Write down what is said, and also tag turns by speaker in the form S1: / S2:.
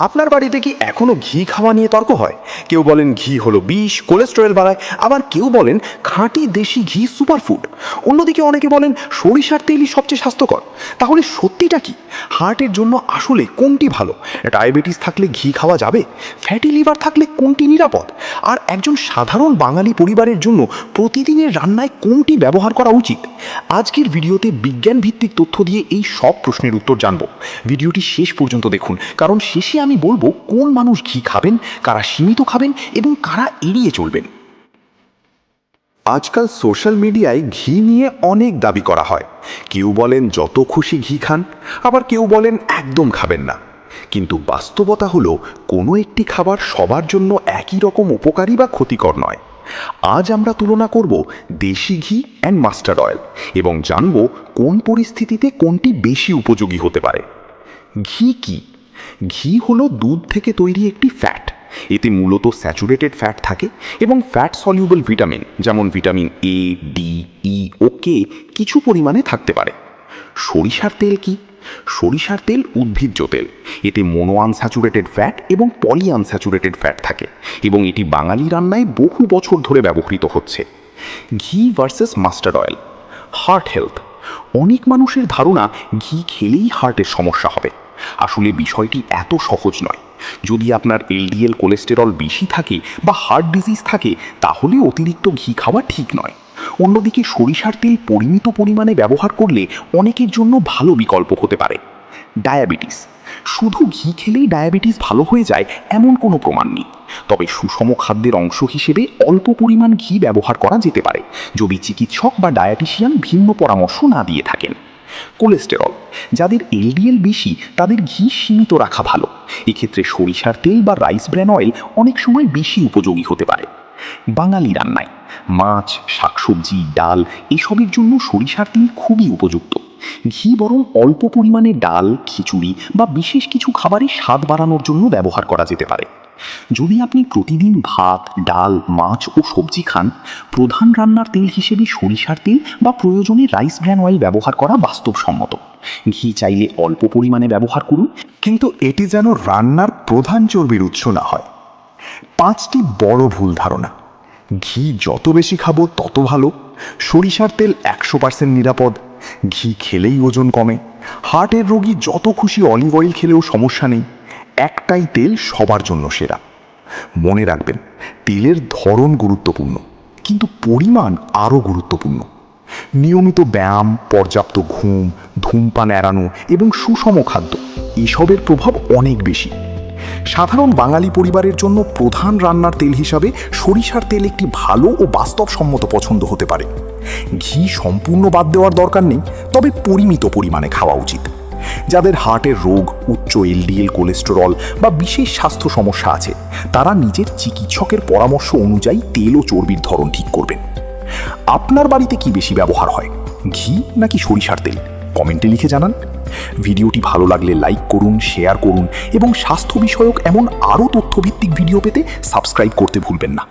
S1: আপনার বাড়িতে কি এখনো ঘি খাওয়া নিয়ে তর্ক হয়? কেউ বলেন ঘি হলো বিষ, কোলেস্টেরল বাড়ায়, আবার কেউ বলেন খাঁটি দেশি ঘি সুপারফুড। অন্যদিকে অনেকে বলেন সরিষার তেলই সবচেয়ে স্বাস্থ্যকর। তাহলে সত্যিটা কি? হার্টের জন্য আসলে কোনটি ভালো? ডায়াবেটিস থাকলে ঘি খাওয়া যাবে? ফ্যাটি লিভার থাকলে কোনটি নিরাপদ? আর একজন সাধারণ বাঙালি পরিবারের জন্য প্রতিদিনের রান্নায় কোনটি ব্যবহার করা উচিত? আজকের ভিডিওতে বিজ্ঞান ভিত্তিক তথ্য দিয়ে এই সব প্রশ্নের উত্তর জানব। ভিডিওটি শেষ পর্যন্ত দেখুন, কারণ শেষে আমি বলবো কোন মানুষ ঘি খাবেন, কারা সীমিত খাবেন এবং কারা এড়িয়ে চলবেন। আজকাল সোশ্যাল মিডিয়ায় ঘি নিয়ে অনেক দাবি করা হয়। কেউ বলেন যত খুশি ঘি খান, আবার কেউ বলেন একদম খাবেন না। কিন্তু বাস্তবতা হলো কোনো একটি খাবার সবার জন্য একই রকম উপকারী বা ক্ষতিকর নয়। আজ আমরা তুলনা করব দেশি ঘি অ্যান্ড মাস্টার্ড অয়েল এবং জানব কোন পরিস্থিতিতে কোনটি বেশি উপযোগী হতে পারে। ঘি কি? ঘি হলো দুধ থেকে তৈরি একটি ফ্যাট। এতে মূলত স্যাচুরেটেড ফ্যাট থাকে এবং ফ্যাট সলিউবল ভিটামিন যেমন ভিটামিন এ, ডি, ই ও কে কিছু পরিমাণে থাকতে পারে। সরিষার তেল কি? সরিষার তেল উদ্ভিজ্জ তেল। এতে মোনো আনস্যাচুরেটেড ফ্যাট এবং পলি আনস্যাচুরেটেড ফ্যাট থাকে এবং এটি বাঙালি রান্নায় বহু বছর ধরে ব্যবহৃত হচ্ছে। ঘি versus mustard oil. Heart health. অনেক মানুষের ধারণা ঘি খেলেই হার্টের সমস্যা হবে। আসলে বিষয়টি এত সহজ নয়। যদি আপনার এলডিএল কোলেস্টেরল বেশি থাকে বা হার্ট ডিজিজ থাকে, তাহলে অতিরিক্ত ঘি খাওয়া ঠিক নয়। অন্যদিকে সরিষার তেল পরিমিত পরিমাণে ব্যবহার করলে অনেকের জন্য ভালো বিকল্প হতে পারে। ডায়াবেটিস। শুধু ঘি খেলেই ডায়াবেটিস ভালো হয়ে যায় এমন কোনো প্রমাণ নেই। তবে সুষম খাদ্যের অংশ হিসেবে অল্প পরিমাণ ঘি ব্যবহার করা যেতে পারে, যদি চিকিৎসক বা ডায়েটিশিয়ান ভিন্ন পরামর্শ না দিয়ে থাকেন। কোলেস্টেরল। যাদের এলডিএল বেশি তাদের ঘি সীমিত রাখা ভালো। এক্ষেত্রে সরিষার তেল বা রাইস ব্র্যান অয়েল অনেক সময় বেশি উপযোগী হতে পারে। বাঙালি রান্নায় মাছ, শাকসবজি, ডাল এসবের জন্য সরিষার তেল খুবই উপযুক্ত। ঘি বরং অল্প পরিমাণে ডাল, খিচুড়ি বা বিশেষ কিছু খাবারে স্বাদ বাড়ানোর জন্য ব্যবহার করা যেতে পারে। যদি আপনি প্রতিদিন ভাত, ডাল, মাছ ও সবজি খান, প্রধান রান্নার তেল হিসেবে সরিষার তেল বা প্রয়োজনে রাইস ব্র্যান অয়েল ব্যবহার করা বাস্তবসম্মত। ঘি চাইলে অল্প পরিমাণে ব্যবহার করুন, কিন্তু এটি যেন রান্নার প্রধান চর্বির উৎস না হয়। 5টি বড় ভুল ধারণা। ঘি যত বেশি খাবো তত ভালো। সরিষার তেল 100% নিরাপদ। ঘি খেলেই ওজন কমে। হার্টের রোগী যত খুশি অলিভ অয়েল খেলেও সমস্যা নেই। একটাই তেল সবার জন্য সেরা। মনে রাখবেন, তেলের ধরন গুরুত্বপূর্ণ, কিন্তু পরিমাণ আরও গুরুত্বপূর্ণ। নিয়মিত ব্যায়াম, পর্যাপ্ত ঘুম, ধূমপান এড়ানো এবং সুষম খাদ্য এসবের প্রভাব অনেক বেশি। সাধারণ বাঙালি পরিবারের জন্য প্রধান রান্নার তেল হিসাবে সরিষার তেল একটি ভালো ও বাস্তবসম্মত পছন্দ হতে পারে। ঘি সম্পূর্ণ বাদ দেওয়ার দরকার নেই, তবে পরিমিত পরিমাণে খাওয়া উচিত। যাদের হার্টের রোগ, উচ্চ এলডিএল কোলেস্টেরল বা বিশেষ স্বাস্থ্য সমস্যা আছে, তারা নিজের চিকিৎসকের পরামর্শ অনুযায়ী তেল ও চর্বির ধরন ঠিক করবেন। আপনার বাড়িতে কি বেশি ব্যবহার হয়, ঘি নাকি সরিষার তেল? কমেন্টে লিখে জানান। ভিডিওটি ভালো লাগলে লাইক করুন, শেয়ার করুন এবং স্বাস্থ্য বিষয়ক এমন আরও তথ্যভিত্তিক ভিডিও পেতে সাবস্ক্রাইব করতে ভুলবেন না।